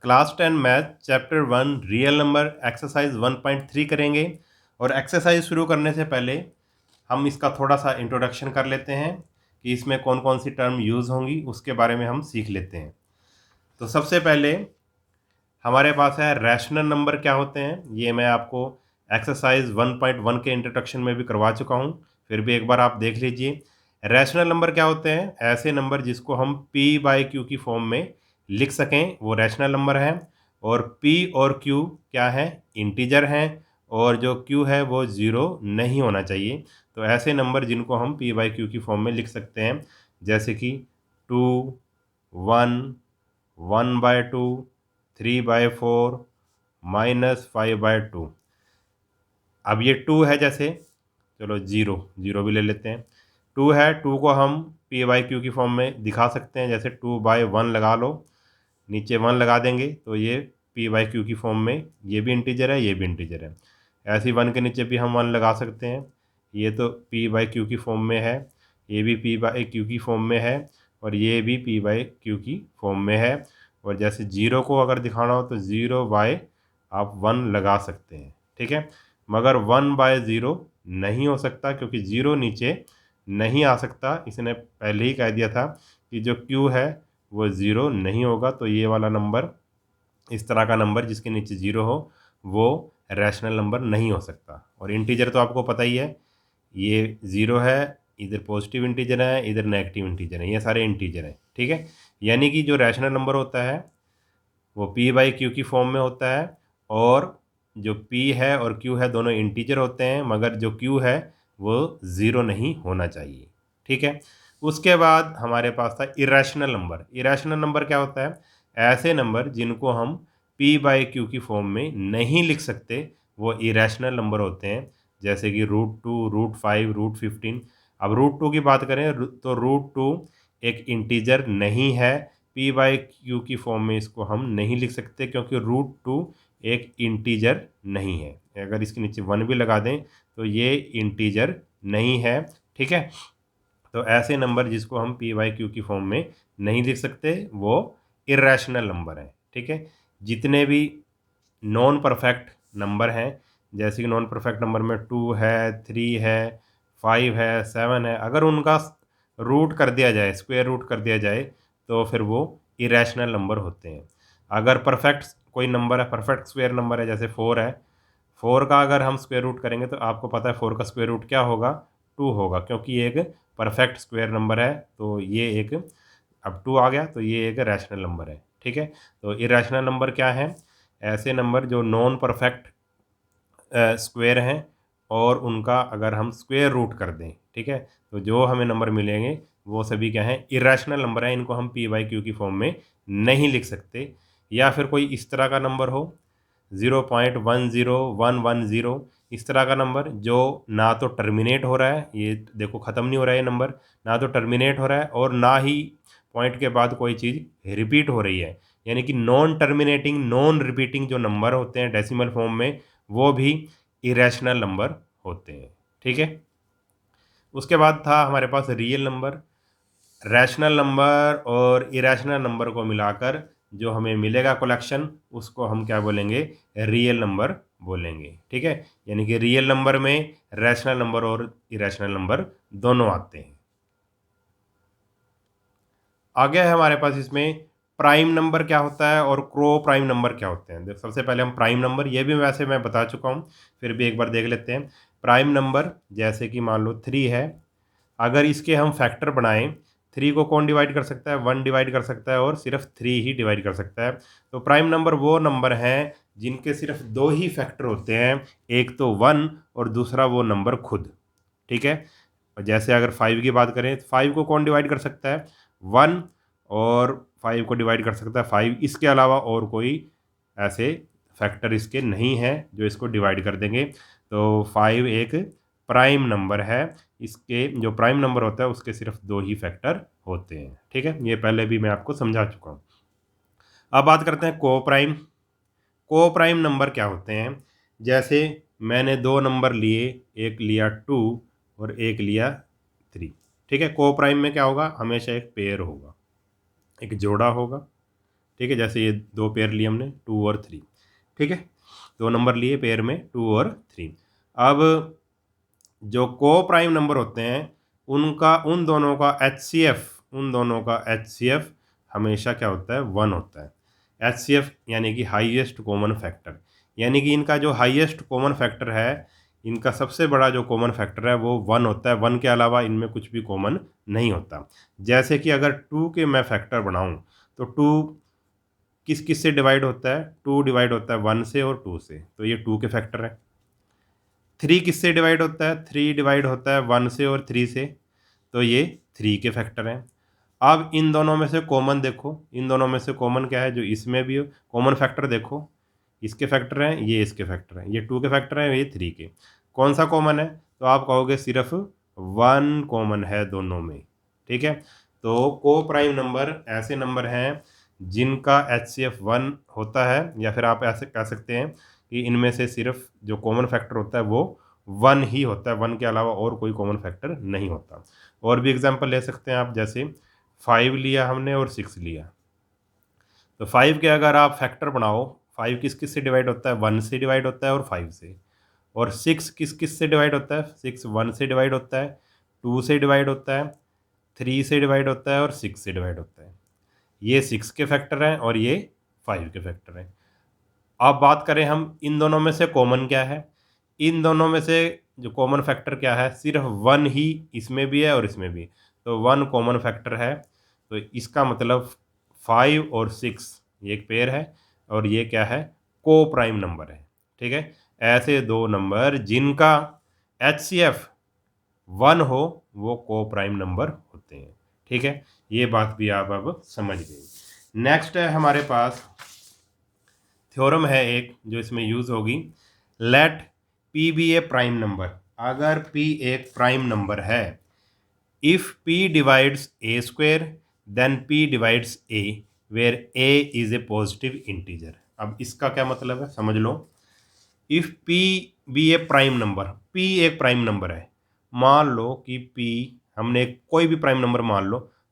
Class 10 math chapter 1 real number exercise 1.3 करेंगे। और exercise शुरू करने से पहले हम इसका थोड़ा सा इंट्रोडक्शन कर लेते हैं कि इसमें कौन कौन सी टर्म यूज़ होंगी, उसके बारे में हम सीख लेते हैं। तो सबसे पहले हमारे पास है रैशनल नंबर क्या होते हैं। ये मैं आपको एक्सरसाइज 1.1 के इंट्रोडक्शन में भी करवा चुका हूँ, फिर भी एक बार आप देख लीजिए। रैशनल नंबर क्या होते हैं? ऐसे नंबर जिसको हम p बाई क्यू की फॉर्म में लिख सकें, वो रैशनल नंबर है। और p और q क्या है? इंटीजर हैं। और जो q है वो ज़ीरो नहीं होना चाहिए। तो ऐसे नंबर जिनको हम p बाई क्यू की फॉर्म में लिख सकते हैं, जैसे कि 2, 1, 1/2, 3/4, -5/2। अब ये 2 है, जैसे चलो ज़ीरो ज़ीरो भी ले लेते हैं। 2 है, 2 को हम पी बाई क्यू की फॉर्म में दिखा सकते हैं, जैसे 2/1 लगा लो, नीचे 1 लगा देंगे तो ये पी बाई क्यू की फॉर्म में, ये भी इंटीजर है, ये भी इंटीजर है। ऐसे ही 1 के नीचे भी हम 1 लगा सकते हैं। ये तो पी बाई क्यू की फॉर्म में है, ये भी पी बाई क्यू की फॉर्म में है, और ये भी पी बाई क्यू की फॉर्म में है। और जैसे ज़ीरो को अगर दिखाना हो तो 0/, आप 1 लगा सकते हैं, ठीक है। मगर 1/0 नहीं हो सकता, क्योंकि ज़ीरो नीचे नहीं आ सकता। इसने पहले ही कह दिया था कि जो q है वो ज़ीरो नहीं होगा। तो ये वाला नंबर, इस तरह का नंबर जिसके नीचे ज़ीरो हो, वो रैशनल नंबर नहीं हो सकता। और इंटीजर तो आपको पता ही है, ये ज़ीरो है, इधर पॉजिटिव इंटीजर है, इधर नेगेटिव इंटीजर है, ये सारे इंटीजर हैं, ठीक है। यानी कि जो रैशनल नंबर होता है वो p बाई क्यू की फॉर्म में होता है। और जो p है और q है दोनों इंटीजर होते हैं, मगर जो q है वो ज़ीरो नहीं होना चाहिए, ठीक है। उसके बाद हमारे पास था इरेशनल नंबर। इरेशनल नंबर क्या होता है? ऐसे नंबर जिनको हम p बाई क्यू की फॉर्म में नहीं लिख सकते, वो इरेशनल नंबर होते हैं। जैसे कि √2, √5, √15। अब √2 की बात करें तो √2 एक इंटीजर नहीं है, p बाई क्यू की फॉर्म में इसको हम नहीं लिख सकते, क्योंकि √2 एक इंटीजर नहीं है। अगर इसके नीचे 1 भी लगा दें तो ये इंटीजर नहीं है, ठीक है। तो ऐसे नंबर जिसको हम p बाई क्यू की फॉर्म में नहीं लिख सकते, वो इरेशनल नंबर है, ठीक है। जितने भी नॉन परफेक्ट नंबर हैं, जैसे कि नॉन परफेक्ट नंबर में 2 है, 3 है, 5 है, 7 है, अगर उनका रूट कर दिया जाए, स्क्वायर रूट कर दिया जाए, तो फिर वो इरेशनल नंबर होते हैं। अगर परफेक्ट कोई नंबर है, परफेक्ट स्क्वायर नंबर है, जैसे 4 है, 4 का अगर हम स्क्वायर रूट करेंगे तो आपको पता है 4 का स्क्वायर रूट क्या होगा? 2 होगा, क्योंकि ये एक परफेक्ट स्क्वायर नंबर है। तो ये एक, अब 2 आ गया तो ये एक रैशनल नंबर है, ठीक है। तो इरेशनल नंबर क्या है? ऐसे नंबर जो नॉन परफेक्ट स्क्वायर हैं और उनका अगर हम स्क्वायर रूट कर दें, ठीक है, तो जो हमें नंबर मिलेंगे वो सभी क्या हैं? इरेशनल नंबर हैं। इनको हम p बाई क्यू की फॉर्म में नहीं लिख सकते। या फिर कोई इस तरह का नंबर हो, 0.10110, इस तरह का नंबर जो ना तो टर्मिनेट हो रहा है, ये देखो ख़त्म नहीं हो रहा है ये नंबर, ना तो टर्मिनेट हो रहा है और ना ही पॉइंट के बाद कोई चीज़ रिपीट हो रही है। यानी कि नॉन टर्मिनेटिंग, नॉन रिपीटिंग जो नंबर होते हैं डेसिमल फॉर्म में, वो भी इरेशनल नंबर होते हैं, ठीक है। उसके बाद था हमारे पास रियल नंबर। रैशनल नंबर और इरेशनल नंबर को मिलाकर जो हमें मिलेगा कलेक्शन, उसको हम क्या बोलेंगे? रियल नंबर बोलेंगे, ठीक है। यानी कि रियल नंबर में रैशनल नंबर और इरेशनल नंबर दोनों आते हैं। आगे है हमारे पास इसमें प्राइम नंबर क्या होता है और क्रो प्राइम नंबर क्या होते हैं। सबसे पहले हम प्राइम नंबर, ये भी वैसे मैं बता चुका हूँ, फिर भी एक बार देख लेते हैं। प्राइम नंबर जैसे कि मान लो 3 है, अगर इसके हम फैक्टर बनाएं, 3 को कौन डिवाइड कर सकता है? 1 डिवाइड कर सकता है, और सिर्फ 3 ही डिवाइड कर सकता है। तो प्राइम नंबर वो नंबर हैं जिनके सिर्फ दो ही फैक्टर होते हैं, एक तो 1 और दूसरा वो नंबर खुद, ठीक है। और जैसे अगर 5 की बात करें तो 5 को कौन डिवाइड कर सकता है? 1, और 5 को डिवाइड कर सकता है 5। इसके अलावा और कोई ऐसे फैक्टर इसके नहीं है जो इसको डिवाइड कर देंगे। तो 5 एक प्राइम नंबर है। इसके जो प्राइम नंबर होता है उसके सिर्फ दो ही फैक्टर होते हैं, ठीक है। ये पहले भी मैं आपको समझा चुका हूँ। अब बात करते हैं को प्राइम। को प्राइम नंबर क्या होते हैं? जैसे मैंने दो नंबर लिए, एक लिया 2 और एक लिया 3, ठीक है। को प्राइम में क्या होगा? हमेशा एक पेयर होगा, एक जोड़ा होगा, ठीक है, जैसे ये 2 पेयर लिए हमने 2 और 3, ठीक है, 2 नंबर लिए पेयर में 2 और 3। अब जो को प्राइम नंबर होते हैं उन दोनों का एचसीएफ हमेशा क्या होता है, 1 होता है। एचसीएफ यानी कि हाईएस्ट कॉमन फैक्टर, यानी कि इनका जो हाईएस्ट कॉमन फैक्टर है, इनका सबसे बड़ा जो कॉमन फैक्टर है वो 1 होता है। 1 के अलावा इनमें कुछ भी कॉमन नहीं होता। जैसे कि अगर 2 के मैं फैक्टर बनाऊं तो 2 किस किस से डिवाइड होता है, 2 डिवाइड होता है 1 से और 2 से, तो ये 2 के फैक्टर है। 3 किससे डिवाइड होता है, 3 डिवाइड होता है 1 से और 3 से, तो ये 3 के फैक्टर हैं। अब इन दोनों में से कॉमन देखो, इन दोनों में से कॉमन क्या है, जो इसमें भी कॉमन फैक्टर देखो, इसके फैक्टर हैं, ये इसके फैक्टर हैं, ये 2 के फैक्टर हैं, ये 3 के। कौन सा कॉमन है, तो आप कहोगे सिर्फ 1 कॉमन है दोनों में, ठीक है। तो को प्राइम नंबर ऐसे नंबर हैं जिनका एचसीएफ 1 होता है, या फिर आप ऐसे कह सकते हैं कि इनमें से सिर्फ जो कॉमन फैक्टर होता है वो 1 ही होता है, 1 के अलावा और कोई कॉमन फैक्टर नहीं होता। और भी एग्जांपल ले सकते हैं आप, जैसे 5 लिया हमने और 6 लिया, तो 5 के अगर आप फैक्टर बनाओ, 5 किस किस से डिवाइड होता है, 1 से डिवाइड होता है और 5 से। और 6 किस किस से डिवाइड होता है, 6 1 से डिवाइड होता है, 2 से डिवाइड होता है, 3 से डिवाइड होता है और 6 से डिवाइड होता है। ये 6 के फैक्टर हैं और ये 5 के फैक्टर हैं। अब बात करें हम इन दोनों में से कॉमन क्या है, इन दोनों में से जो कॉमन फैक्टर क्या है, सिर्फ 1 ही इसमें भी है और इसमें भी, तो 1 कॉमन फैक्टर है। तो इसका मतलब 5 और 6 ये एक पेयर है और ये क्या है, को प्राइम नंबर है, ठीक है। ऐसे दो नंबर जिनका एचसीएफ 1 हो वो को प्राइम नंबर होते हैं, ठीक है। ये बात भी आप अब समझ गए। नेक्स्ट है हमारे पास थ्योरम है एक जो इसमें यूज होगी, let P be a prime number. अगर पी एक प्राइम नंबर है, if P divides A square then P divides A where A is a positive integer. अब इसका क्या मतलब है समझ लो। If P be a prime number, P एक प्राइम नंबर है, मान लो कि पी, हमने कोई भी प्राइम नंबर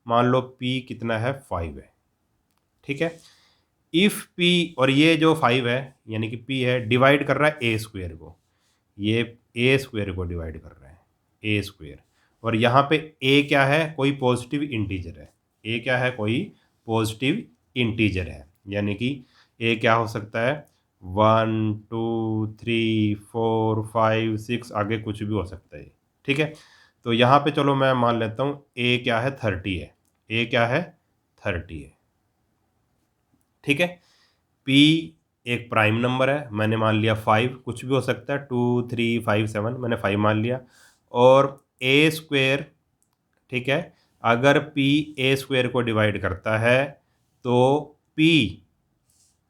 मान लो पी कितना है, 5 है, ठीक है। इफ पी, और ये जो 5 है यानी कि पी है, डिवाइड कर रहा है ए स्क्वेयर को, ये ए स्क्वेयर को डिवाइड कर रहा है, ए स्क्वेयर। और यहाँ पे ए क्या है, कोई पॉजिटिव इंटीजर है, ए क्या है, कोई पॉजिटिव इंटीजर है, यानी कि ए क्या हो सकता है, 1 2 3 4 5 6, आगे कुछ भी हो सकता है, ठीक है। तो यहाँ पे चलो मैं मान लेता हूँ ए क्या है, 30 है, ए क्या है, 30 है, ठीक है। पी एक प्राइम नंबर है, मैंने मान लिया 5, कुछ भी हो सकता है, 2 3 5 7, मैंने 5 मान लिया। और ए स्क्वेयर, ठीक है, अगर पी ए स्क्वेयर को डिवाइड करता है तो पी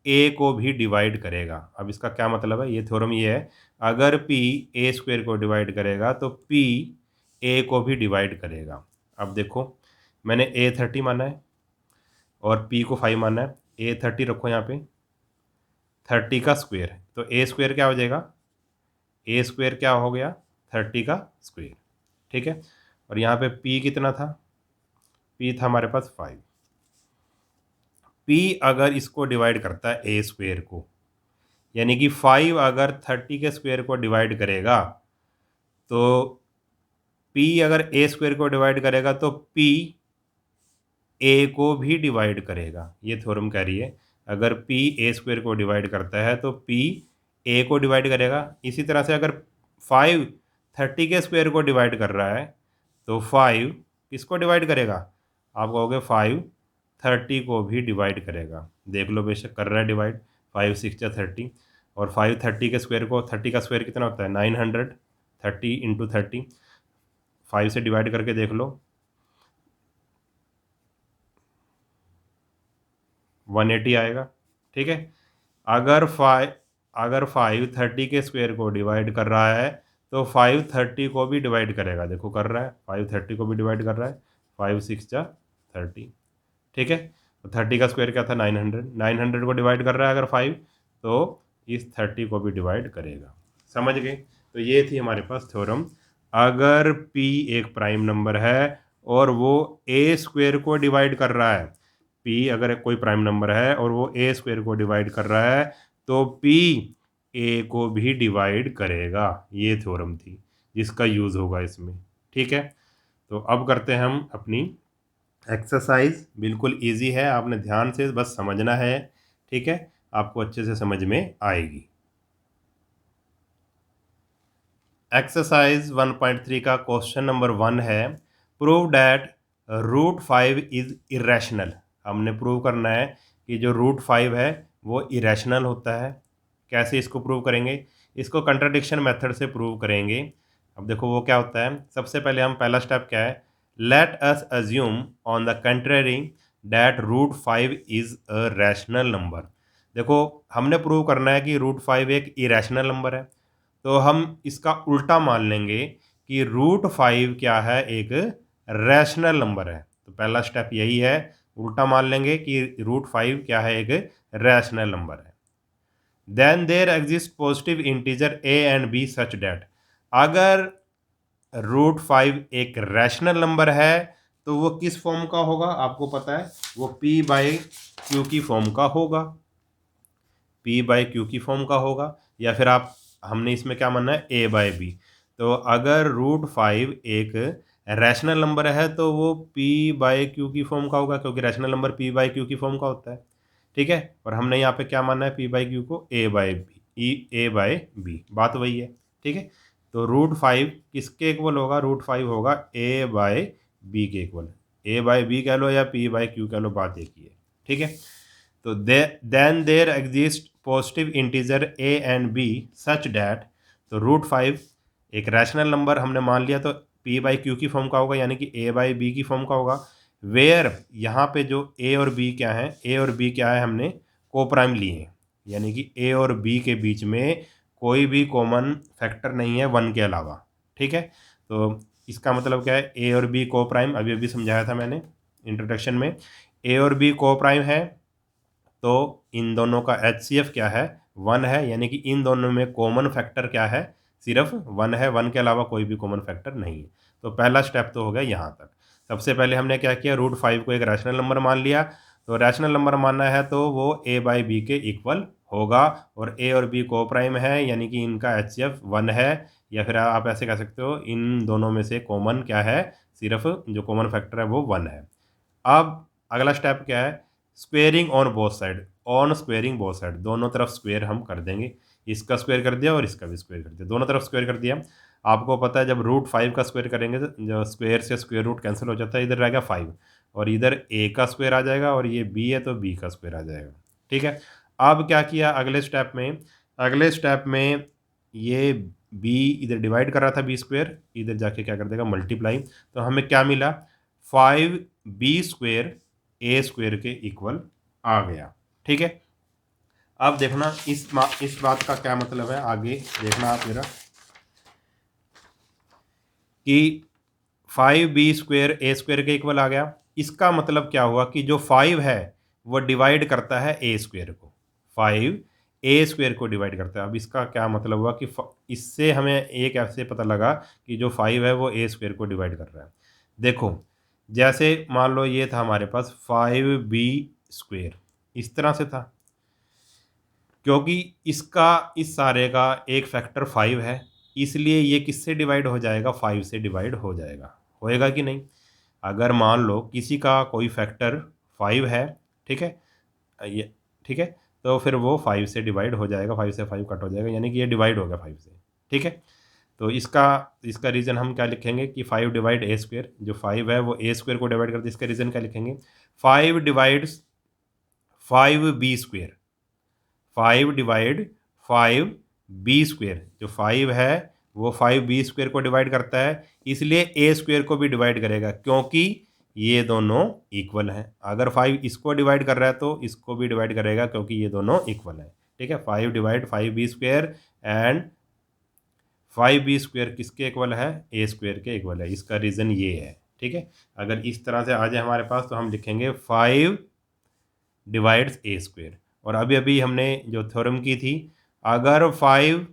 ए को भी डिवाइड करेगा। अब इसका क्या मतलब है, ये थ्योरम ये है, अगर पी ए स्क्वेयर को डिवाइड करेगा तो पी ए को भी डिवाइड करेगा। अब देखो मैंने ए 30 माना है और पी को 5 माना है, ए 30 रखो यहाँ पे, 30 का स्क्वेयर, तो ए स्क्वेयर क्या हो जाएगा, ए स्क्वेयर क्या हो गया, 30 का स्क्वेयर, ठीक है। और यहाँ पे पी कितना था, पी था हमारे पास 5। पी अगर इसको डिवाइड करता है ए स्क्वेयर को, यानी कि 5 अगर 30 के स्क्वेयर को डिवाइड करेगा, तो पी अगर ए स्क्वेयर को डिवाइड करेगा तो पी ए को भी डिवाइड करेगा। ये थ्योरम कह रही है अगर पी ए स्क्वेयर को डिवाइड करता है तो पी ए को डिवाइड करेगा। इसी तरह से अगर 5 30 के स्क्वेयर को डिवाइड कर रहा है तो 5 किसको डिवाइड करेगा, आप कहोगे 5 30 को भी डिवाइड करेगा। देख लो बेशक कर रहा है डिवाइड, 5 6 या 30, और 5 30 के स्क्वेयर को, 30 का स्क्वेयर कितना होता है 900, 30 इंटू 30, 5 से डिवाइड करके देख लो 180 आएगा, ठीक है। अगर 5 30 के स्क्वेयर को डिवाइड कर रहा है तो 5 30 को भी डिवाइड करेगा, देखो कर रहा है, 5 30 को भी डिवाइड कर रहा है, 5 6 जा 30, ठीक है। तो 30 का स्क्वायर क्या था 900, 900 को डिवाइड कर रहा है अगर 5, तो इस 30 को भी डिवाइड करेगा। समझ गए। तो ये थी हमारे पास थ्योरम, अगर p एक प्राइम नंबर है और वो ए स्क्वेयर को डिवाइड कर रहा है पी अगर कोई प्राइम नंबर है और वो ए स्क्वायर को डिवाइड कर रहा है तो पी ए को भी डिवाइड करेगा। ये थ्योरम थी जिसका यूज़ होगा इसमें। ठीक है, तो अब करते हैं हम अपनी एक्सरसाइज। बिल्कुल इजी है, आपने ध्यान से बस समझना है। ठीक है, आपको अच्छे से समझ में आएगी। एक्सरसाइज 1.3 का क्वेश्चन नंबर 1 है, प्रूव डैट √5 इज इरेशनल। हमने प्रूव करना है कि जो √5 है वो इरेशनल होता है। कैसे इसको प्रूव करेंगे? इसको कंट्राडिक्शन मेथड से प्रूव करेंगे। अब देखो वो क्या होता है। सबसे पहले हम पहला स्टेप क्या है, let us assume on the contrary that √5 is a rational number. देखो हमने प्रूव करना है कि √5 एक इरेशनल नंबर है, तो हम इसका उल्टा मान लेंगे कि √5 क्या है, एक रैशनल नंबर है। तो पहला स्टेप यही है, उल्टा मान लेंगे कि √5 क्या है, एक रैशनल नंबर है। Then there exist positive integer A and B such that, अगर √5 एक रैशनल नंबर है तो वो किस फॉर्म का होगा? आपको पता है वो p/q की फॉर्म का होगा। p/q की फॉर्म का होगा, या फिर आप, हमने इसमें क्या मानना है, a/b। तो अगर √5 एक रैशनल नंबर है तो वो p/q की फॉर्म का होगा, क्योंकि रैशनल नंबर p/q की फॉर्म का होता है। ठीक है, और हमने यहाँ पे क्या मानना है, p/q को a/b, बात वही है। ठीक है, तो √5 किसके इक्वल होगा? √5 होगा a/b के इक्वल। a/b कह लो या p/q कह लो, बात एक ही है। ठीक है, तो then there exist positive integer a and b such that, तो √5 एक रैशनल नंबर हमने मान लिया तो p/q की फॉर्म का होगा, यानी कि a/b की फॉर्म का होगा। वेयर यहाँ पे जो a और b क्या है, a और b क्या है, हमने कोप्राइम लिए हैं, यानी कि a और b के बीच में कोई भी कॉमन फैक्टर नहीं है 1 के अलावा। ठीक है, तो इसका मतलब क्या है, a और b कोप्राइम, अभी अभी समझाया था मैंने इंट्रोडक्शन में। a और b कोप्राइम है तो इन दोनों का HCF क्या है, 1 है, यानी कि इन दोनों में कॉमन फैक्टर क्या है, सिर्फ 1 है, 1 के अलावा कोई भी कॉमन फैक्टर नहीं है। तो पहला स्टेप तो हो गया यहाँ तक। सबसे पहले हमने क्या किया, √5 को एक रैशनल नंबर मान लिया। तो रैशनल नंबर मानना है तो वो a/b के इक्वल होगा, और a और b को प्राइम है, यानी कि इनका HCF 1 है, या फिर आप ऐसे कह सकते हो इन दोनों में से कॉमन क्या है, सिर्फ जो कॉमन फैक्टर है वो 1 है। अब अगला स्टेप क्या है, squaring on both side. On squaring both side, दोनों तरफ स्क्वेयर हम कर देंगे। इसका स्क्वेयर कर दिया और इसका भी स्क्वेयर कर दिया, दोनों तरफ स्क्वेयर कर दिया। आपको पता है जब √5 का स्क्वेयर करेंगे तो जो स्क्वेयर से स्क्वेयर रूट कैंसिल हो जाता है, इधर रहेगा 5 और इधर a का स्क्वेयर आ जाएगा, और ये b है तो b का स्क्वेयर आ जाएगा। ठीक है, अब क्या किया अगले स्टेप में, अगले स्टेप में ये b इधर डिवाइड कर रहा था b स्क्वेयर, इधर जाके क्या कर देगा, मल्टीप्लाई। तो हमें क्या मिला, 5b² a स्क्वेयर के इक्वल आ गया। ठीक है, अब देखना इस बात का क्या मतलब है, आगे देखना आप मेरा, कि 5b² a स्क्वेयर के इक्वल आ गया। इसका मतलब क्या हुआ कि जो 5 है वो डिवाइड करता है a स्क्वेयर को, 5 a स्क्वेयर को डिवाइड करता है। अब इसका क्या मतलब हुआ कि इससे हमें एक ऐसे पता लगा कि जो 5 है वो a स्क्वेयर को डिवाइड कर रहा है। देखो जैसे मान लो ये था हमारे पास 5b², इस तरह से था, क्योंकि इसका इस सारे का एक फैक्टर 5 है, इसलिए ये किससे डिवाइड हो जाएगा, 5 से डिवाइड हो जाएगा। होएगा कि नहीं? अगर मान लो किसी का कोई फैक्टर 5 है, ठीक है, ये ठीक है, तो फिर वो 5 से डिवाइड हो जाएगा, 5 से 5 कट हो जाएगा, यानी कि ये डिवाइड हो गया 5 से। ठीक है, तो इसका इसका रीज़न हम क्या लिखेंगे कि 5 डिवाइड a², जो 5 है वो a² को डिवाइड करते, इसका रीज़न क्या लिखेंगे, 5 डिवाइड्स 5b², 5 डिवाइड 5b², जो 5 है वो 5b² को डिवाइड करता है, इसलिए a² को भी डिवाइड करेगा, क्योंकि ये दोनों इक्वल हैं। अगर 5 इसको डिवाइड कर रहा है तो इसको भी डिवाइड करेगा, क्योंकि ये दोनों इक्वल हैं। ठीक है, 5 डिवाइड 5b² एंड 5b² किसके इक्वल है, a² के इक्वल है। इसका रीज़न ये है। ठीक है, अगर इस तरह से आ जाए हमारे पास तो हम लिखेंगे 5 डिवाइड्स a²। और अभी अभी हमने जो थ्योरम की थी, अगर 5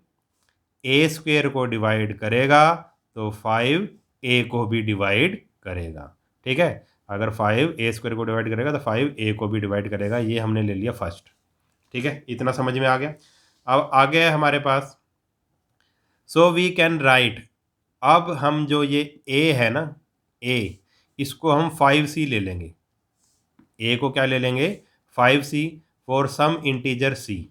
a² को डिवाइड करेगा तो 5 a को भी डिवाइड करेगा। ठीक है, अगर 5 ए स्क्वायर को डिवाइड करेगा तो 5 ए को भी डिवाइड करेगा। ये हमने ले लिया फर्स्ट। ठीक है, इतना समझ में आ गया। अब आगे है हमारे पास, सो वी कैन राइट, अब हम जो ये ए है ना, ए, इसको हम 5c ले लेंगे। ए को क्या ले लेंगे, 5c for some integer c।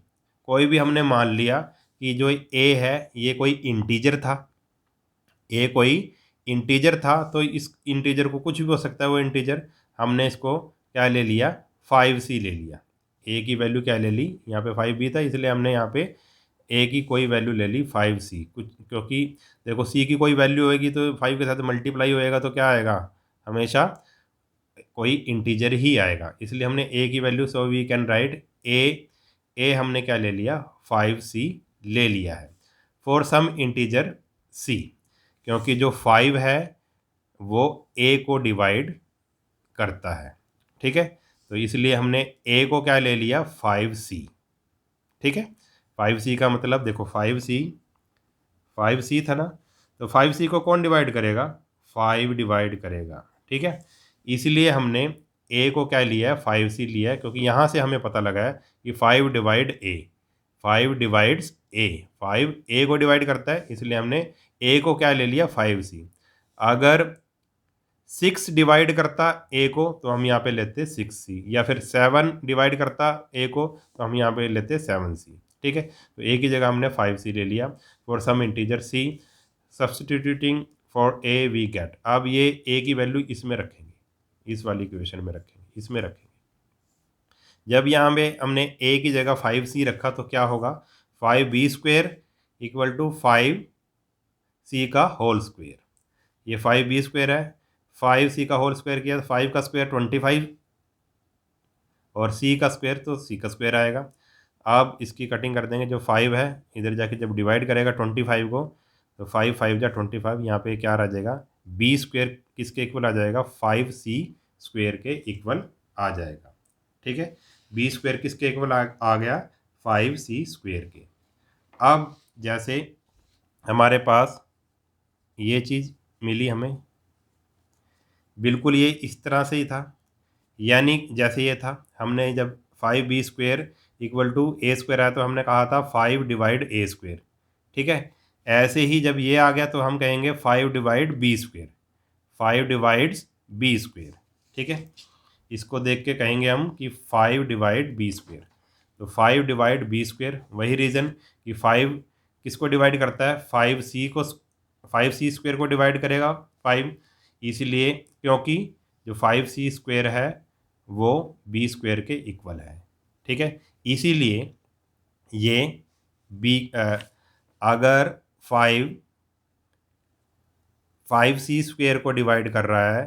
कोई भी हमने मान लिया कि जो ए है ये कोई इंटीजर था, ए कोई इंटीजर था, तो इस इंटीजर को कुछ भी हो सकता है वो इंटीजर, हमने इसको क्या ले लिया, 5c ले लिया। ए की वैल्यू क्या ले ली, यहाँ पे 5b था इसलिए हमने यहाँ पे ए की कोई वैल्यू ले ली 5c, कुछ, क्योंकि देखो सी की कोई वैल्यू होएगी तो 5 के साथ मल्टीप्लाई होएगा तो क्या आएगा, हमेशा कोई इंटीजर ही आएगा, इसलिए हमने ए की value, so we can write A हमने क्या ले लिया, 5c ले लिया है फॉर सम इंटीजर c, क्योंकि जो 5 है वो a को डिवाइड करता है। ठीक है, तो इसलिए हमने a को क्या ले लिया, 5c। ठीक है, 5c का मतलब देखो 5c था ना, तो 5c को कौन डिवाइड करेगा, 5 डिवाइड करेगा। ठीक है, इसलिए हमने a को क्या लिया है, 5c लिया है, क्योंकि यहाँ से हमें पता लगा है कि 5 divide a, 5 divides a, 5 a को डिवाइड करता है, इसलिए हमने a को क्या ले लिया, 5c। अगर 6 डिवाइड करता a को तो हम यहाँ पे लेते 6c, या फिर 7 डिवाइड करता a को तो हम यहाँ पे लेते 7c। ठीक है, तो a की जगह हमने 5c ले लिया for some integer c, substituting for a we get. अब ये a की वैल्यू इसमें रखेंगे, इस वाली इक्वेशन में रखेंगे, इसमें रखेंगे। जब यहाँ पे हमने a की जगह 5c रखा तो क्या होगा, 5b square equal to 5c का होल स्क्वेयर। ये 5b स्क्वेयर है, 5c का होल स्क्वायर किया तो 5 का स्क्वायर 25 और c का स्क्वायर तो c का स्क्वायर आएगा। अब इसकी कटिंग कर देंगे, जो 5 है इधर जाके जब डिवाइड करेगा 25 को तो 5 5 जा 25, यहाँ पे क्या आ जाएगा, b स्क्वायर किसके इक्वल आ जाएगा, 5c स्क्वायर के इक्वल आ जाएगा। ठीक है, b स्क्वायर किसके इक्वल आ गया, 5c स्क्वायर के। अब जैसे हमारे पास ये चीज़ मिली हमें, बिल्कुल ये इस तरह से ही था, यानी जैसे ये था, हमने जब 5b square equal to A square आया तो हमने कहा था 5 डिवाइड ए स्क्वायर। ठीक है, ऐसे ही जब ये आ गया तो हम कहेंगे 5 divide B square, 5 divides B square. ठीक है, इसको देख के कहेंगे हम कि 5 डिवाइड बी स्क्वायर, तो 5 डिवाइड बी स्क्वायर, वही रीज़न कि 5 किसको डिवाइड करता है, 5c को, 5c स्क्वायर को डिवाइड करेगा 5, इसलिए क्योंकि जो 5c स्क्वायर है वो b स्क्वायर के इक्वल है। ठीक है, इसीलिए ये b, अगर 5c स्क्वायर को डिवाइड कर रहा है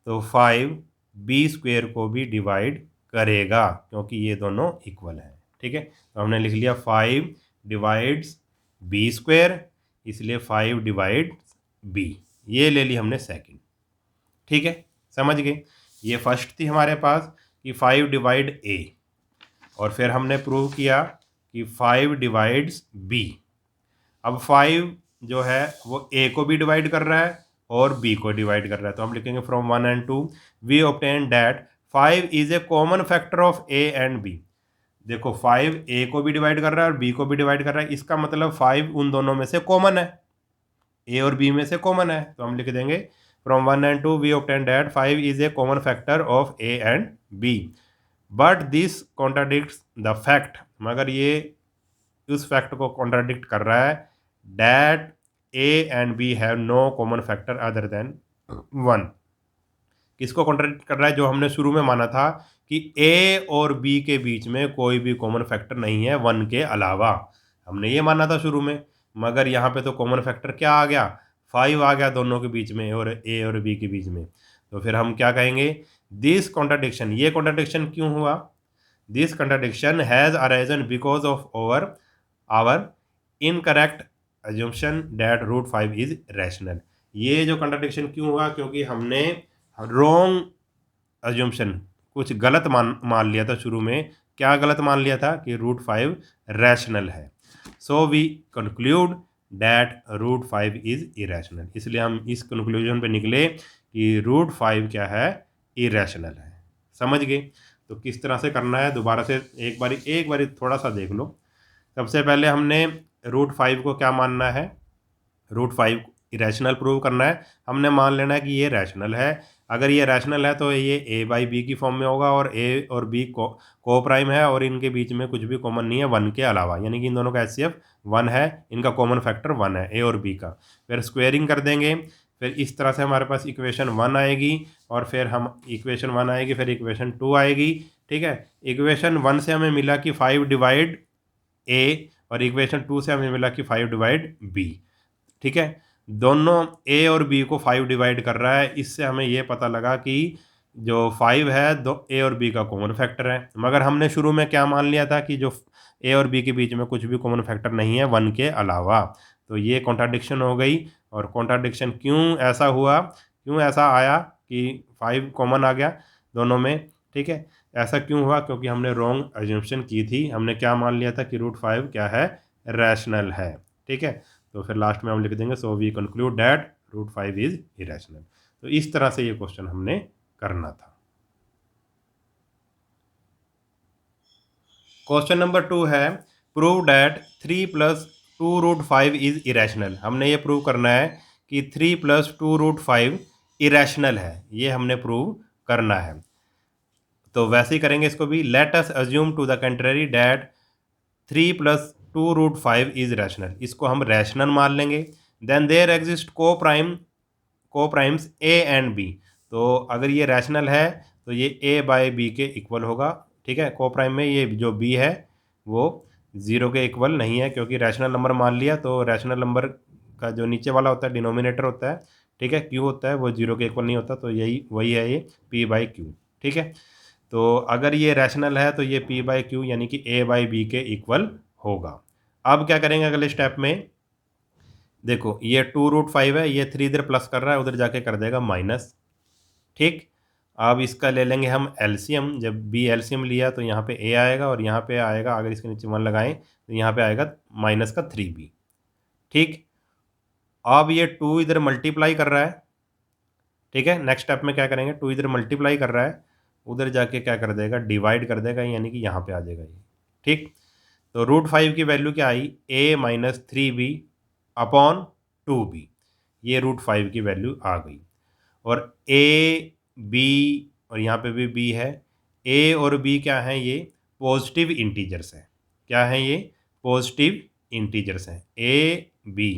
तो 5b स्क्वायर को भी डिवाइड करेगा, क्योंकि ये दोनों इक्वल हैं। ठीक है, तो हमने लिख लिया 5 डिवाइड्स b स्क्वायर, इसलिए 5 डिवाइड b, ये ले ली हमने सेकंड। ठीक है, समझ गए। ये फर्स्ट थी हमारे पास कि 5 डिवाइड a, और फिर हमने प्रूव किया कि 5 डिवाइड्स b। अब 5 जो है वो a को भी डिवाइड कर रहा है और b को डिवाइड कर रहा है, तो हम लिखेंगे from 1 and 2 we obtain that 5 is a common factor of a and b। देखो 5 a को भी डिवाइड कर रहा है और b को भी डिवाइड कर रहा है, इसका मतलब 5 उन दोनों में से कॉमन है, a और b में से कॉमन है, तो हम लिख देंगे from 1 and 2 we obtain that 5 is a common factor of a and b, but this contradicts the fact, मगर ये उस फैक्ट को कॉन्ट्राडिक्ट कर रहा है that a and b have no common factor other than 1। किसको कॉन्ट्राडिक्ट कर रहा है, जो हमने शुरू में माना था कि a और b के बीच में कोई भी कॉमन फैक्टर नहीं है 1 के अलावा, हमने ये माना था शुरू में, मगर यहाँ पे तो कॉमन फैक्टर क्या आ गया, 5 आ गया दोनों के बीच में और a और b के बीच में, तो फिर हम क्या कहेंगे, दिस कॉन्ट्राडिक्शन, ये कॉन्ट्राडिक्शन क्यों हुआ, this contradiction has arisen because of our incorrect assumption that root 5 is rational. ये जो कॉन्ट्राडिक्शन क्यों हुआ, क्योंकि हमने रॉन्ग अजम्पशन, कुछ गलत मान लिया था शुरू में। क्या गलत मान लिया था, कि रूट 5 रैशनल है, so we conclude that root 5 is irrational, इसलिए हम इस कंक्लूजन पे निकले कि रूट 5 क्या है, इरेशनल है। समझ गए? तो किस तरह से करना है दोबारा से एक बारी थोड़ा सा देख लो। सबसे पहले हमने √5 को क्या मानना है, √5 इरेशनल प्रूव करना है। हमने मान लेना है कि ये रैशनल है। अगर ये रैशनल है तो ये a बाई बी की फॉर्म में होगा और a और b को प्राइम है और इनके बीच में कुछ भी कॉमन नहीं है 1 के अलावा, यानी कि इन दोनों का HCF 1 है, इनका कॉमन फैक्टर 1 है a और b का। फिर स्क्वेयरिंग कर देंगे, फिर इस तरह से हमारे पास इक्वेशन 1 आएगी और फिर हम इक्वेशन 1 आएगी, फिर इक्वेशन 2 आएगी। ठीक है, इक्वेशन 1 से हमें मिला कि 5 डिवाइड a और इक्वेशन 2 से हमें मिला कि 5 डिवाइड b। ठीक है, दोनों a और b को 5 डिवाइड कर रहा है, इससे हमें ये पता लगा कि जो 5 है दो a और b का कॉमन फैक्टर है। मगर हमने शुरू में क्या मान लिया था कि जो a और b के बीच में कुछ भी कॉमन फैक्टर नहीं है 1 के अलावा। तो ये कॉन्ट्राडिक्शन हो गई। और कॉन्ट्राडिक्शन क्यों ऐसा हुआ, क्यों ऐसा आया कि 5 कॉमन आ गया दोनों में? ठीक है, ऐसा क्यों हुआ? क्योंकि हमने रॉन्ग अजम्पशन की थी। हमने क्या मान लिया था कि √5 क्या है, रैशनल है। ठीक है, तो फिर लास्ट में हम लिख देंगे so we conclude that √5 is irrational. तो इस तरह से ये क्वेश्चन हमने करना था। क्वेश्चन नंबर 2 है प्रूव दैट 3 + 2√5 इज इरेशनल। हमने ये प्रूव करना है कि 3 + 2√5 इरेशनल है, ये हमने प्रूव करना है। तो वैसे ही करेंगे इसको भी। Let us assume to the contrary that 3 + 2√5 is rational. इसको हम रैशनल मान लेंगे। Then there exist coprimes a and b। तो अगर ये रैशनल है तो ये a बाय b के इक्वल होगा। ठीक है, को-प्राइम में ये जो b है वो 0 के इक्वल नहीं है, क्योंकि रैशनल नंबर मान लिया तो रैशनल नंबर का जो नीचे वाला होता है डिनोमिनेटर होता है, ठीक है, q होता है, वो 0 के इक्वल नहीं होता। तो यही वही है ये p/q। ठीक है, तो अगर ये रैशनल है तो ये p/q यानी कि a बाई बी के इक्वल होगा। अब क्या करेंगे अगले स्टेप में? देखो ये 2√5 है, ये 3 इधर प्लस कर रहा है, उधर जाके कर देगा माइनस। ठीक, अब इसका ले लेंगे हम एलसीएम। जब b एलसीएम लिया तो यहाँ पे a आएगा और यहाँ पे आएगा, अगर इसके नीचे 1 लगाएं तो यहाँ पे आएगा माइनस का 3b। ठीक, अब ये 2 इधर मल्टीप्लाई कर रहा है। ठीक है, नेक्स्ट स्टेप में क्या करेंगे, 2 इधर मल्टीप्लाई कर रहा है, उधर जाके क्या कर देगा, डिवाइड कर देगा, यानी कि यहाँ पे आ जाएगा ये। ठीक, तो √5 की वैल्यू क्या आई, a - 3b अपॉन 2b। ये √5 की वैल्यू आ गई। और a b और यहाँ पे भी b है। a और b क्या हैं, ये पॉजिटिव इंटीजर्स हैं। क्या हैं ये? पॉजिटिव इंटीजर्स हैं। a b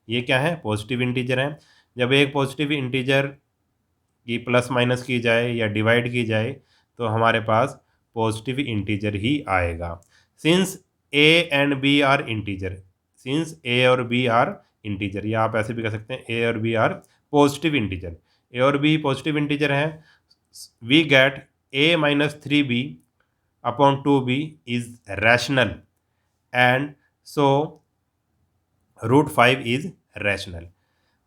ये क्या है, पॉजिटिव इंटीजर हैं। जब एक पॉजिटिव इंटीजर की प्लस माइनस की जाए या डिवाइड की जाए तो हमारे पास पॉजिटिव इंटीजर ही आएगा। Since a and b are integer, since a और b आर इंटीजर, या आप ऐसे भी कह सकते हैं a और b are positive integer. a और b पॉजिटिव इंटीजर हैं, we get a - 3b upon 2b is rational and so √5 is rational.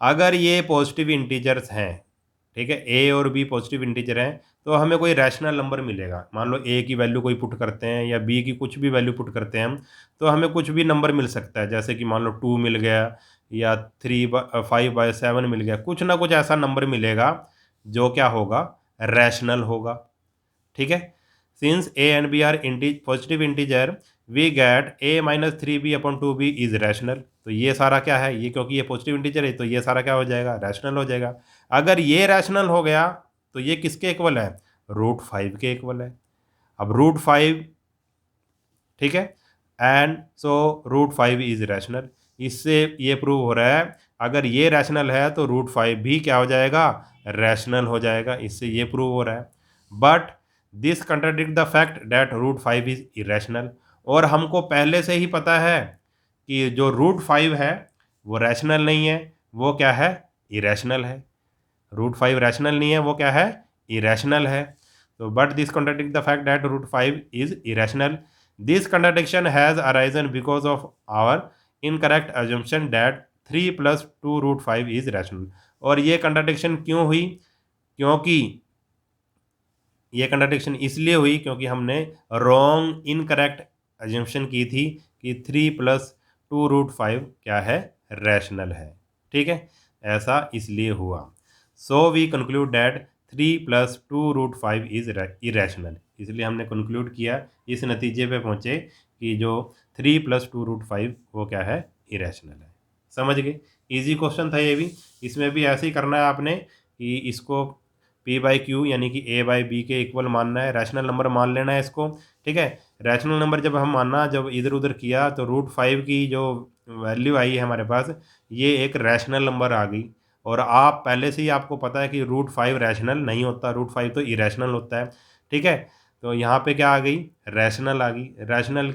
अगर ये पॉजिटिव इंटीजर्स हैं, ठीक है, a और b पॉजिटिव इंटीजर हैं, तो हमें कोई रैशनल नंबर मिलेगा। मान लो a की वैल्यू कोई पुट करते हैं या b की कुछ भी वैल्यू पुट करते हैं हम, तो हमें कुछ भी नंबर मिल सकता है। जैसे कि मान लो 2 मिल गया या 5/7 मिल गया, कुछ ना कुछ ऐसा नंबर मिलेगा जो क्या होगा, रैशनल होगा। ठीक है, since a and b are positive integer we get a - 3b upon 2b is rational. तो ये सारा क्या है, ये क्योंकि ये पॉजिटिव इंटीजर है तो ये सारा क्या हो जाएगा, रैशनल हो जाएगा। अगर ये रैशनल हो गया तो ये किसके इक्वल है, √5 के इक्वल है। अब √5, ठीक है, एंड सो √5 इज रैशनल। इससे ये प्रूव हो रहा है अगर ये रैशनल है तो √5 भी क्या हो जाएगा, रैशनल हो जाएगा। इससे ये प्रूव हो रहा है। But this contradict the fact that √5 is irrational. और हमको पहले से ही पता है कि जो √5 है वो रैशनल नहीं है, वो क्या है, इरेशनल है। √5 रैशनल नहीं है, वो क्या है, इरेशनल है। तो but this contradict the fact that √5 is irrational. This contradiction has arisen because of our incorrect assumption that 3 + 2√5 is rational. और ये कंट्राडिक्शन क्यों हुई, क्योंकि ये कंट्राडिक्शन इसलिए हुई क्योंकि हमने रॉन्ग इनकरेक्ट अजम्पशन की थी कि 3 + 2√5 क्या है, रैशनल है। ठीक है, ऐसा इसलिए हुआ। So we conclude that 3+2√5 is irrational. इसलिए हमने कंक्लूड किया, इस नतीजे पे पहुँचे कि जो 3+2√5 वो क्या है, इरेशनल है। समझ गए? इजी क्वेश्चन था ये भी। इसमें भी ऐसे ही करना है आपने कि इसको p/q यानी कि a/b के इक्वल मानना है, रैशनल नंबर मान लेना है इसको। ठीक है, रैशनल नंबर जब हम मानना, जब इधर उधर किया तो √5 की जो वैल्यू आई है हमारे पास, ये एक रैशनल नंबर आ गई। और आप पहले से ही आपको पता है कि √5 रैशनल नहीं होता, √5 तो इरेशनल होता है। ठीक है, तो यहाँ पे क्या आ गई, रैशनल आ गई। रैशनल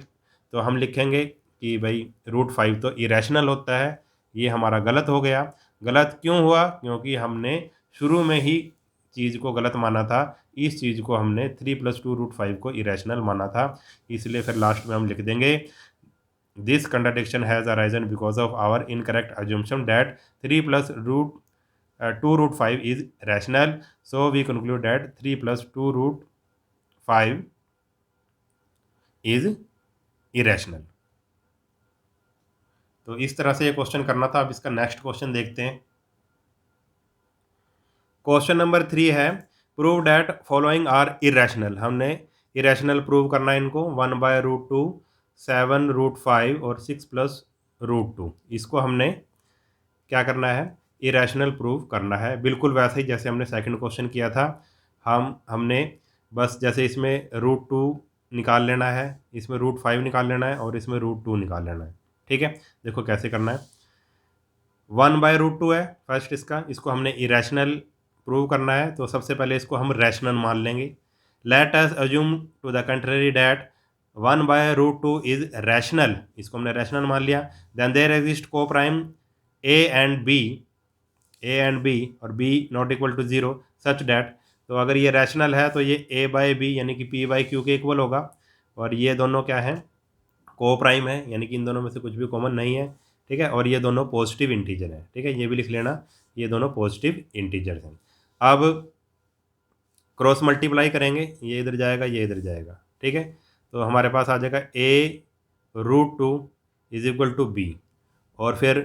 तो हम लिखेंगे कि भाई √5 तो इरेशनल होता है। ये हमारा गलत हो गया। गलत क्यों हुआ? क्योंकि हमने शुरू में ही चीज़ को गलत माना था। इस चीज़ को हमने 3+2√5 को इरेशनल माना था। इसलिए फिर लास्ट में हम लिख देंगे, this contradiction has arisen because of our incorrect assumption that 3+2√5 is rational. So we conclude that 3+2√5 is irrational. तो इस तरह से ये क्वेश्चन करना था। अब इसका नेक्स्ट क्वेश्चन देखते हैं। क्वेश्चन नंबर 3 है, prove that following are irrational. हमने इरेशनल प्रूव करना है इनको। 1/√2, 7√5 और 6+√2, इसको हमने क्या करना है, इरेशनल प्रूव करना है। बिल्कुल वैसे ही जैसे हमने सेकंड क्वेश्चन किया था। हमने बस जैसे इसमें √2 निकाल लेना है, इसमें √5 निकाल लेना है और इसमें √2 निकाल लेना है। ठीक है, देखो कैसे करना है। 1/√2 है फर्स्ट इसको हमने इरेशनल प्रूव करना है, तो सबसे पहले इसको हम रैशनल मान लेंगे। Let us assume to the contrary that 1/√2 is rational, इसको हमने रैशनल मान लिया। Then there exist coprime A and B और B not equal to 0 such that, तो अगर ये रैशनल है तो ये a/b यानी कि p/q के इक्वल होगा। और ये दोनों क्या है, को प्राइम है, यानी कि इन दोनों में से कुछ भी कॉमन नहीं है। ठीक है, और ये दोनों पॉजिटिव इंटीजर हैं। ठीक है, ये भी लिख लेना, ये दोनों पॉजिटिव इंटीजर्स हैं। अब क्रॉस मल्टीप्लाई करेंगे, ये इधर जाएगा, ये इधर जाएगा। ठीक है, तो हमारे पास आ जाएगा a√2 is equal to b, और फिर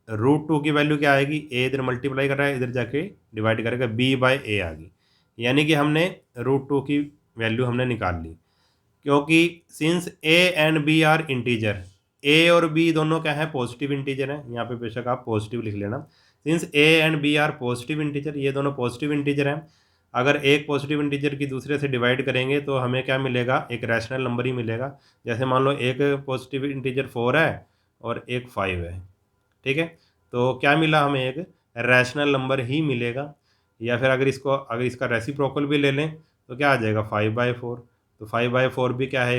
√2 की वैल्यू क्या आएगी, a इधर मल्टीप्लाई कर रहा है, इधर जाके डिवाइड करेगा, b/a आ गई। यानी कि हमने √2 की वैल्यू हमने निकाल ली। क्योंकि since a and b are integer, a और b दोनों क्या है, पॉजिटिव इंटीजर हैं। यहाँ पे बेशक आप पॉजिटिव लिख लेना। Since a and b are positive integer, ये दोनों पॉजिटिव इंटीजर हैं। अगर एक पॉजिटिव इंटीजर की दूसरे से डिवाइड करेंगे तो हमें क्या मिलेगा, एक रैशनल नंबर ही मिलेगा। जैसे मान लो एक पॉजिटिव इंटीजर 4 है और एक 5 है। ठीक है, तो क्या मिला हमें, एक रैशनल नंबर ही मिलेगा। या फिर अगर इसका रेसिप्रोकल भी ले लें तो क्या आ जाएगा, 5/4। तो 5/4 भी क्या है,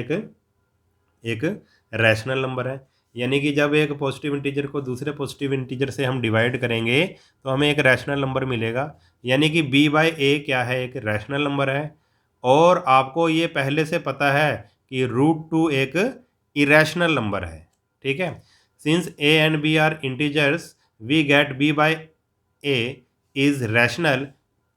एक रैशनल नंबर है। यानी कि जब एक पॉजिटिव इंटीजर को दूसरे पॉजिटिव इंटीजर से हम डिवाइड करेंगे तो हमें एक रैशनल नंबर मिलेगा। यानी कि b/a क्या है, एक रैशनल नंबर है। और आपको ये पहले से पता है कि √2 एक इरेशनल नंबर है। ठीक है, since a and b are integers we get b/a is rational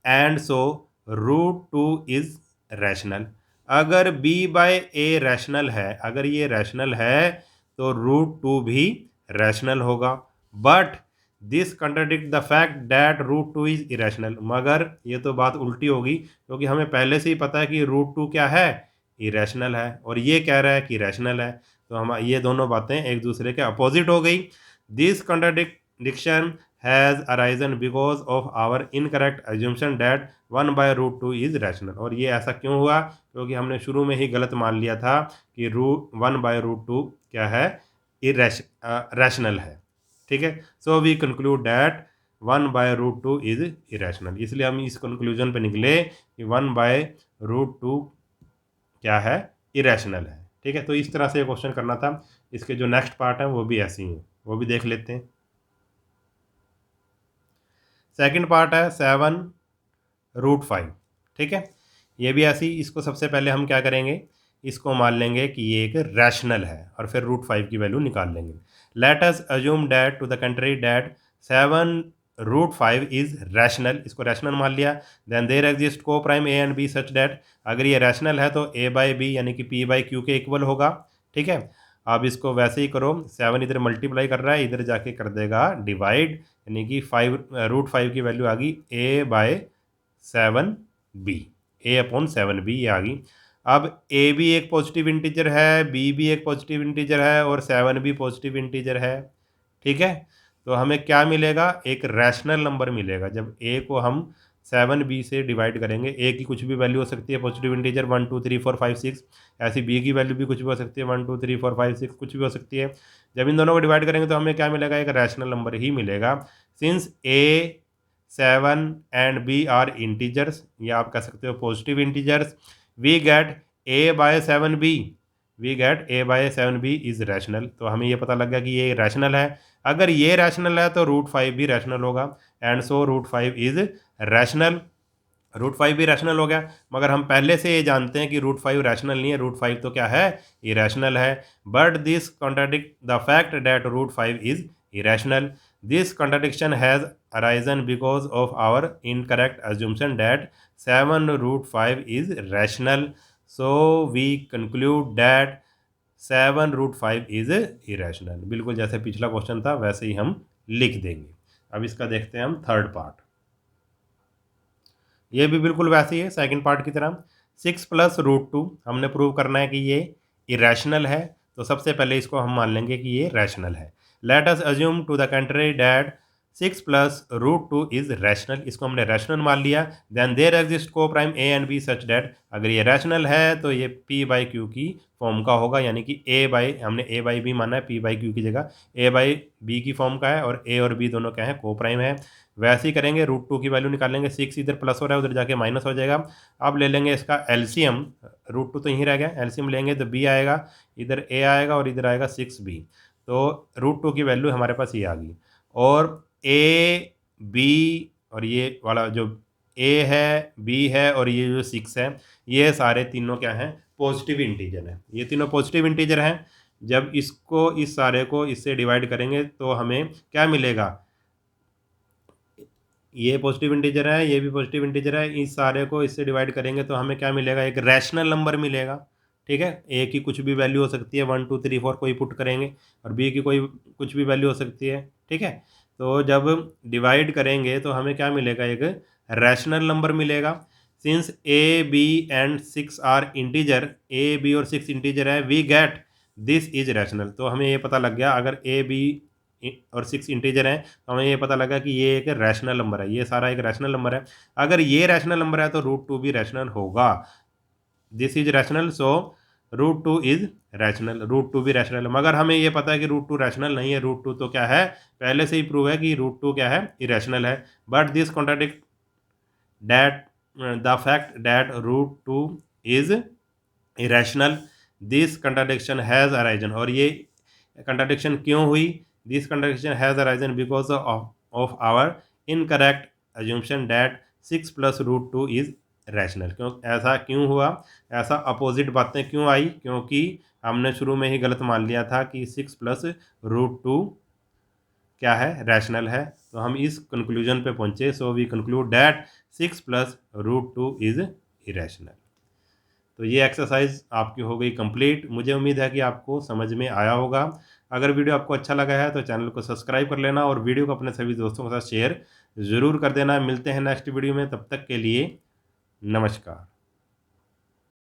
and so √2 is rational. अगर b/a रैशनल है, अगर ये रैशनल है तो √2 भी रैशनल होगा। But this contradict the fact that √2 is irrational. मगर ये तो बात उल्टी होगी, क्योंकि हमें पहले से ही पता है कि √2 क्या है, इरेशनल है, और ये कह रहा है कि रैशनल है। तो हम ये दोनों बातें एक दूसरे के अपोजिट हो गई। This contradiction has arisen because of our incorrect assumption that 1/√2 is rational. और ये ऐसा क्यों हुआ, क्योंकि हमने शुरू में ही गलत मान लिया था कि 1/√2 क्या है, रैशनल है। ठीक है, so we conclude that 1/√2 is irrational. इसलिए हम इस कंक्लूजन पे निकले कि 1/√2 क्या है, इरेशनल है। ठीक है, तो इस तरह से ये क्वेश्चन करना था। इसके जो नेक्स्ट पार्ट है वो भी ऐसे ही है, वो भी देख लेते हैं। सेकंड पार्ट है 7√5। ठीक है, ये भी ऐसी, इसको सबसे पहले हम क्या करेंगे, इसको मान लेंगे कि ये एक रैशनल है और फिर √5 की वैल्यू निकाल लेंगे। Let us assume that to the contrary that 7√5 is rational, इसको रैशनल मान लिया। Then there exist coprime a and b such that, अगर ये रैशनल है तो a/b यानी कि p/q के इक्वल होगा। ठीक है, अब इसको वैसे ही करो, 7 इधर मल्टीप्लाई कर रहा है, इधर जाके कर देगा डिवाइड, यानी कि √5 की वैल्यू आ गई 7b, a/7b ये आ गई। अब a भी एक पॉजिटिव इंटीजर है, b भी एक पॉजिटिव इंटीजर है और 7 भी पॉजिटिव इंटीजर है। ठीक है, तो हमें क्या मिलेगा, एक रैशनल नंबर मिलेगा जब a को हम 7b से डिवाइड करेंगे। a की कुछ भी वैल्यू हो सकती है पॉजिटिव इंटीजर 1 2 3 4 5 6, ऐसी b की वैल्यू भी कुछ भी हो सकती है 1 2 3 4 5 6 कुछ भी हो सकती है। जब इन दोनों को डिवाइड करेंगे तो हमें क्या मिलेगा, एक रैशनल नंबर ही मिलेगा। Since a 7 and b are integers, या आप कह सकते हो positive integers, we get a/7b, we get a/7b is rational. तो हमें ये पता लग गया कि ये रैशनल है। अगर ये रैशनल है तो √5 भी रैशनल होगा, एंड सो √5 इज रैशनल। √5 भी रैशनल हो गया, मगर हम पहले से ये जानते हैं कि √5 रैशनल नहीं है, √5 तो क्या है, इरेशनल है। But this contradict the fact that √5 is irrational. This contradiction has arisen because of our incorrect assumption that 7 √5 is rational, so we conclude that 7 √5 is irrational। बिल्कुल जैसे पिछला क्वेश्चन था वैसे ही हम लिख देंगे। अब इसका देखते हैं हम थर्ड पार्ट। ये भी बिल्कुल वैसे ही है सेकंड पार्ट की तरह। 6 + √2 हमने प्रूव करना है कि ये इरेशनल है, तो सबसे पहले इसको हम मान लेंगे कि ये रैशनल है। Let us assume to the contrary that 6 + √2 is rational. इसको हमने रैशनल मान लिया। Then there exist coprime a and b such that, अगर ये रैशनल है तो ये p/q की फॉर्म का होगा, यानी कि हमने a/b माना है, p/q की जगह a/b की फॉर्म का है, और a और b दोनों क्या है, को प्राइम है। वैसे ही करेंगे, √2 की वैल्यू निकालेंगे। 6 इधर प्लस हो रहा है, उधर जाके माइनस हो जाएगा। अब ले लेंगे इसका एलसीएम, √2 तो यहीं रह गया, एलसीएम लेंगे तो b आएगा, इधर a आएगा और इधर आएगा 6b। तो √2 की वैल्यू हमारे पास ये आ गई। और a b और ये वाला जो a है, b है और ये जो 6 है, ये सारे तीनों क्या हैं, पॉजिटिव इंटीजर हैं। ये तीनों पॉजिटिव इंटीजर हैं। जब इसको इस सारे को इससे डिवाइड करेंगे तो हमें क्या मिलेगा, ये पॉजिटिव इंटीजर है, ये भी पॉजिटिव इंटीजर है, इस सारे को इससे डिवाइड करेंगे तो हमें क्या मिलेगा, एक रैशनल नंबर मिलेगा। ठीक है, ए की कुछ भी वैल्यू हो सकती है 1 2 3 4 कोई पुट करेंगे, और बी की कोई कुछ भी वैल्यू हो सकती है। ठीक है, तो जब डिवाइड करेंगे तो हमें क्या मिलेगा, एक रैशनल नंबर मिलेगा। Since a b and 6 are integer, a b और 6 इंटीजर है, we get this is rational. तो हमें ये पता लग गया, अगर ए बी और 6 इंटीजर हैं तो हमें ये पता लगा कि ये एक रैशनल नंबर है, ये सारा एक रैशनल नंबर है। अगर ये रैशनल नंबर है तो √2 भी रैशनल होगा। This is rational, so √2 is rational, √2 भी रैशनल है। मगर हमें ये पता है कि √2 रैशनल नहीं है, √2 तो क्या है, पहले से ही प्रूव है कि √2 क्या है, इरेशनल है। But this contradict that the fact that √2 is irrational. This contradiction has arisen, और ये कंट्राडिक्शन क्यों हुई, this contradiction has arisen because of our incorrect assumption that 6 + √2 is rational. क्यों ऐसा क्यों हुआ, ऐसा अपोजिट बातें क्यों आई, क्योंकि हमने शुरू में ही गलत मान लिया था कि 6 + √2 क्या है, रैशनल है। तो हम इस कंक्लूजन पे पहुंचे। So we conclude that 6 + √2 is irrational. तो ये एक्सरसाइज आपकी हो गई कंप्लीट। मुझे उम्मीद है कि आपको समझ में आया होगा। अगर वीडियो आपको अच्छा लगा है तो चैनल को सब्सक्राइब कर लेना और वीडियो को अपने सभी दोस्तों के साथ शेयर ज़रूर कर देना। मिलते हैं नेक्स्ट वीडियो में, तब तक के लिए नमस्कार।